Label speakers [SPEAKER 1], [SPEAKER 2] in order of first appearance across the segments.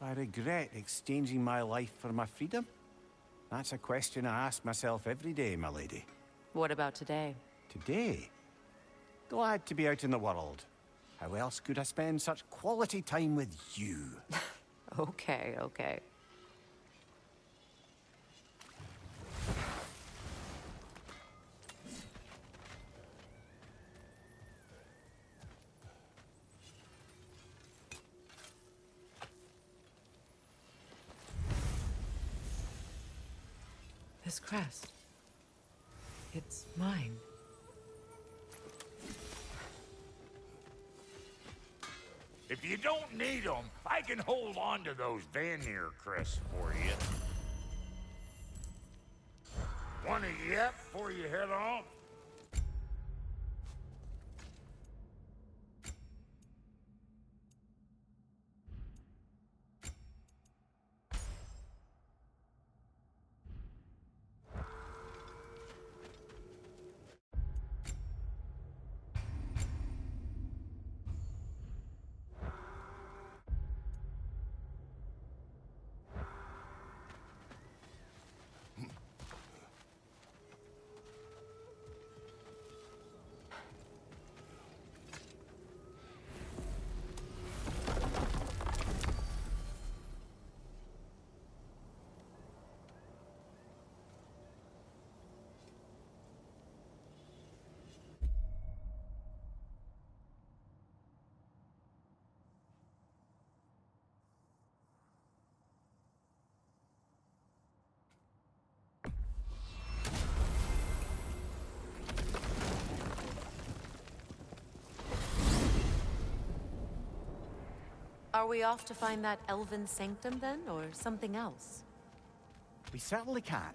[SPEAKER 1] I regret exchanging my life for my freedom? That's a question I ask myself every day, my lady.
[SPEAKER 2] What about today?
[SPEAKER 1] Today? Glad to be out in the world. How else could I spend such quality time with you?
[SPEAKER 2] Okay, okay. This crest. It's mine.
[SPEAKER 3] If you don't need them, I can hold on to those Vanir crests for you. Want a yep before you head off?
[SPEAKER 2] Are we off to find that elven sanctum then, or something else?
[SPEAKER 1] We certainly can.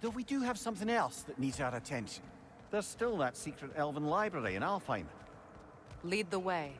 [SPEAKER 1] Though we do have something else that needs our attention. There's still that secret elven library in Alfheim.
[SPEAKER 2] Lead the way.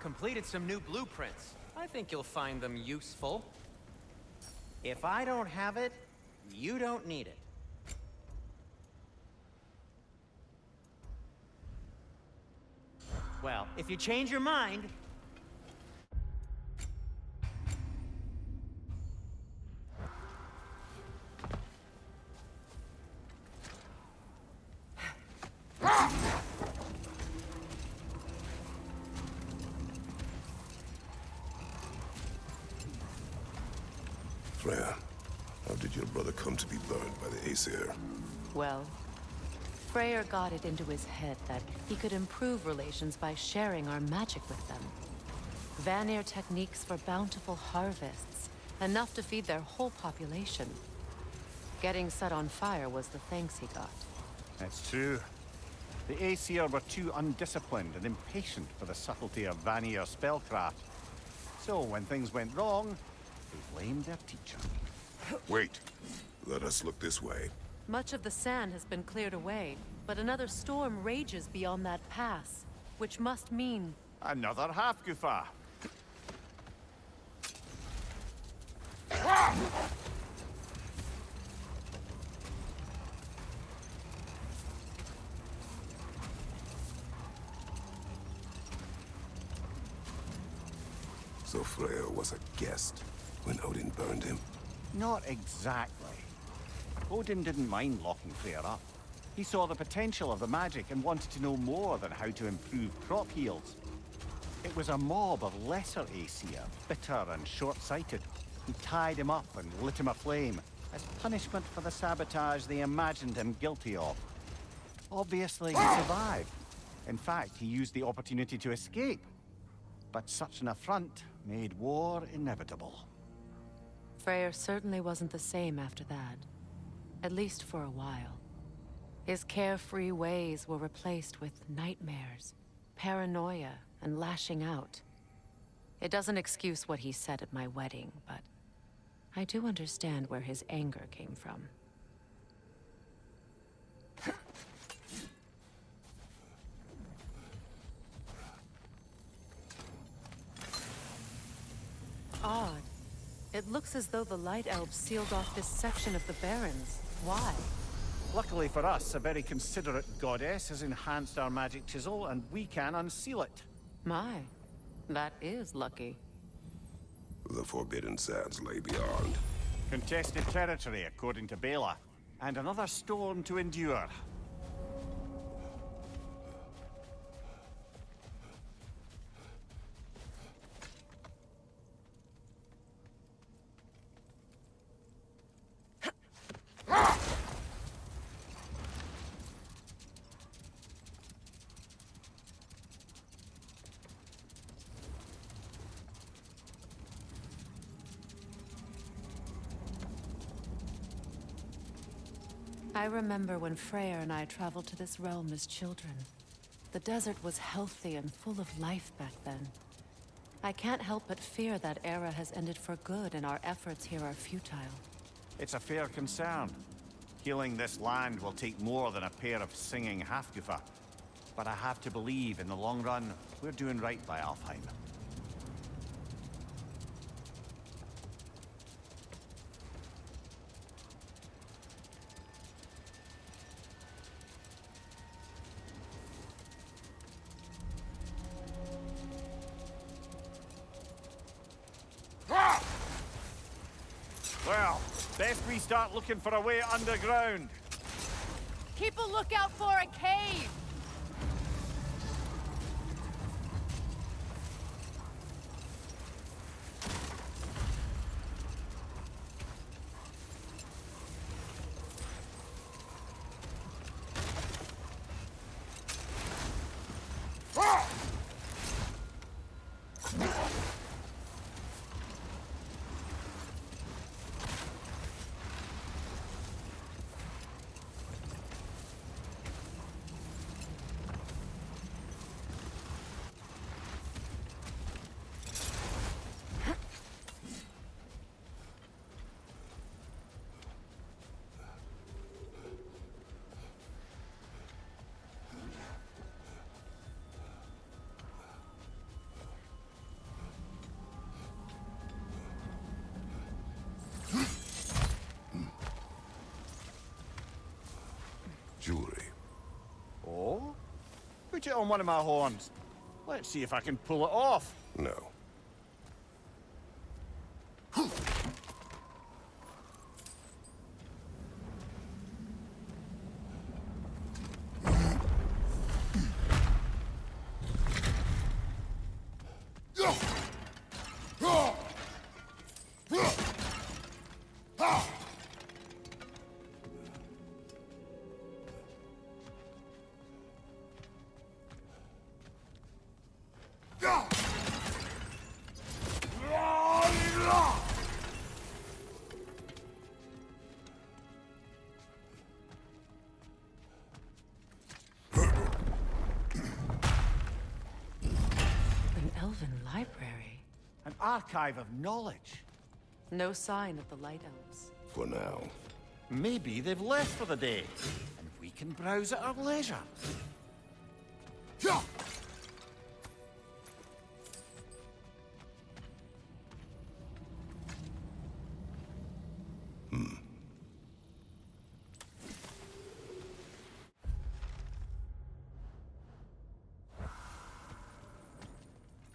[SPEAKER 4] Completed some new blueprints. I think you'll find them useful.
[SPEAKER 5] If I don't have it, you don't need it. Well, if you change your mind...
[SPEAKER 6] Freya, how did your brother come to be burned by the Aesir?
[SPEAKER 2] Well, Freyr got it into his head that he could improve relations by sharing our magic with them. Vanir techniques for bountiful harvests, enough to feed their whole population. Getting set on fire was the thanks he got.
[SPEAKER 1] That's true. The Aesir were too undisciplined and impatient for the subtlety of Vanir spellcraft. So when things went wrong, they blamed their teacher.
[SPEAKER 6] Wait. Let us look this way.
[SPEAKER 2] Much of the sand has been cleared away, but another storm rages beyond that pass, which must mean...
[SPEAKER 1] Another half-Gufa.
[SPEAKER 6] So Freya was a guest when Odin burned him?
[SPEAKER 1] Not exactly. Odin didn't mind locking Freyr up. He saw the potential of the magic and wanted to know more than how to improve crop yields. It was a mob of lesser Aesir, bitter and short-sighted, who tied him up and lit him aflame, as punishment for the sabotage they imagined him guilty of. Obviously, he survived. In fact, he used the opportunity to escape. But such an affront made war inevitable.
[SPEAKER 2] Freyr certainly wasn't the same after that. At least for a while. His carefree ways were replaced with nightmares, paranoia, and lashing out. It doesn't excuse what he said at my wedding, but I do understand where his anger came from. Odd. It looks as though the Light Elves sealed off this section of the Barrens. Why?
[SPEAKER 1] Luckily for us, a very considerate goddess has enhanced our magic chisel, and we can unseal it.
[SPEAKER 2] My, that is lucky.
[SPEAKER 6] The Forbidden Sands lay beyond.
[SPEAKER 1] Contested territory, according to Bela, and another storm to endure.
[SPEAKER 2] I remember when Freyr and I traveled to this realm as children. The desert was healthy and full of life back then. I can't help but fear that era has ended for good and our efforts here are futile.
[SPEAKER 1] It's a fair concern. Healing this land will take more than a pair of singing Halfgufa. But I have to believe, in the long run, we're doing right by Alfheim. Well, best we start looking for a way underground.
[SPEAKER 2] Keep a lookout for a cave!
[SPEAKER 6] Jewelry.
[SPEAKER 1] Oh? Put it on one of my horns. Let's see if I can pull it off.
[SPEAKER 6] No.
[SPEAKER 2] An elven library.
[SPEAKER 1] An archive of knowledge.
[SPEAKER 2] No sign of the Light Elves.
[SPEAKER 6] For now.
[SPEAKER 1] Maybe they've left for the day, and we can browse at our leisure.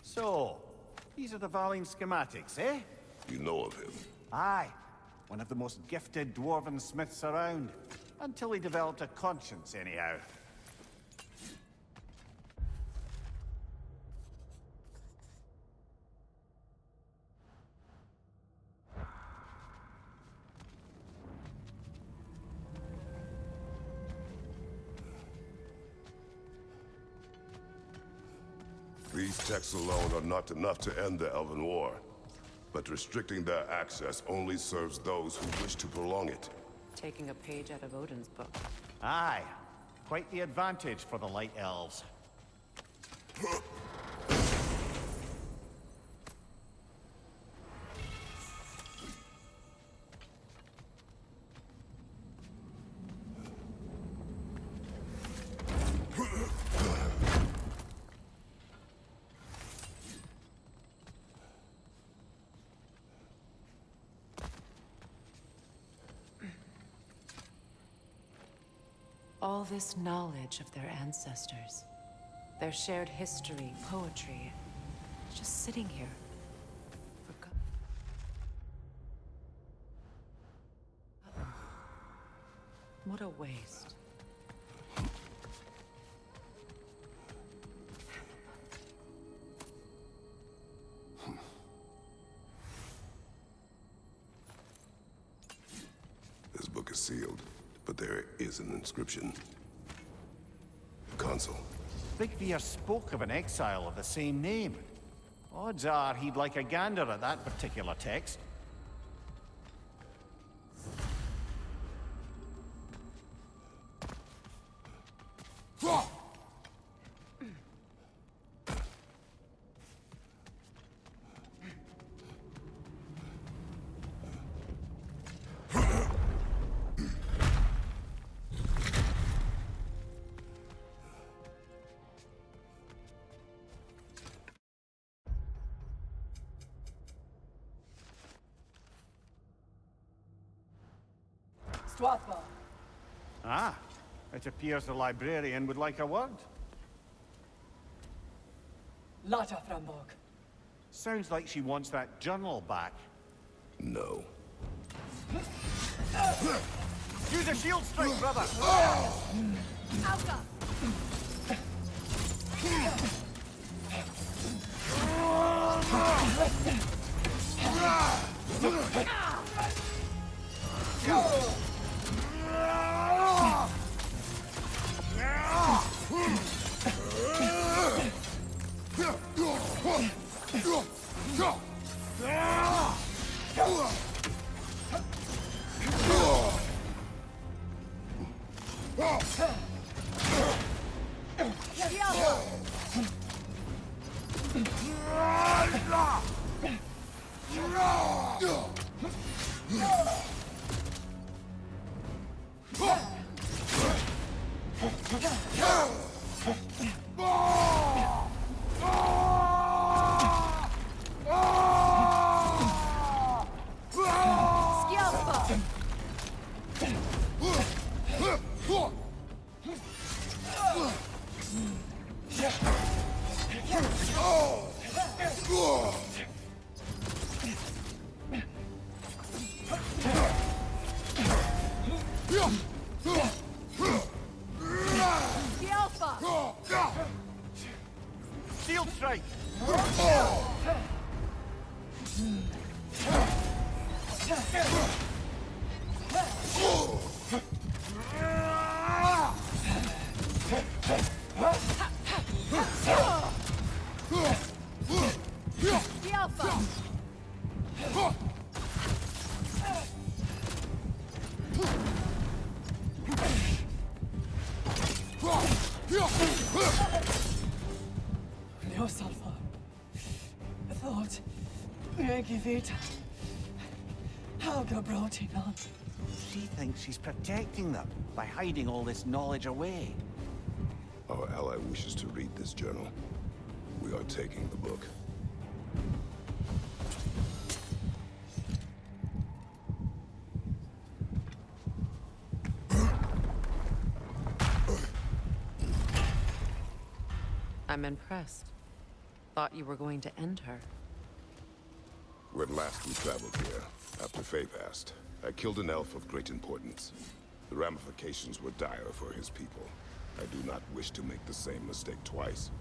[SPEAKER 1] So, these are the Valine schematics, eh?
[SPEAKER 6] You know of him.
[SPEAKER 1] Aye. One of the most gifted dwarven smiths around. Until he developed a conscience, anyhow.
[SPEAKER 6] These texts alone are not enough to end the Elven War. But restricting their access only serves those who wish to prolong it.
[SPEAKER 2] Taking a page out of Odin's book.
[SPEAKER 1] Aye. Quite the advantage for the Light Elves.
[SPEAKER 2] All this knowledge of their ancestors, their shared history, poetry, just sitting here. What a waste.
[SPEAKER 6] This book is sealed, but there is an inscription. Consul.
[SPEAKER 1] Vigvir spoke of an exile of the same name. Odds are he'd like a gander at that particular text. Ah, it appears the librarian would like a word.
[SPEAKER 7] Lata Frambog.
[SPEAKER 1] Sounds like she wants that journal back.
[SPEAKER 6] No.
[SPEAKER 1] Use a shield strike, brother!
[SPEAKER 7] Alka!
[SPEAKER 1] Shield strike!
[SPEAKER 7] Salva. Thought. Givita. Helga brought him on.
[SPEAKER 1] She thinks she's protecting them by hiding all this knowledge away.
[SPEAKER 6] Our ally wishes to read this journal. We are taking the book.
[SPEAKER 2] I'm impressed. Thought you were going to end her.
[SPEAKER 6] When last we traveled here, after Faye passed, I killed an elf of great importance. The ramifications were dire for his people. I do not wish to make the same mistake twice.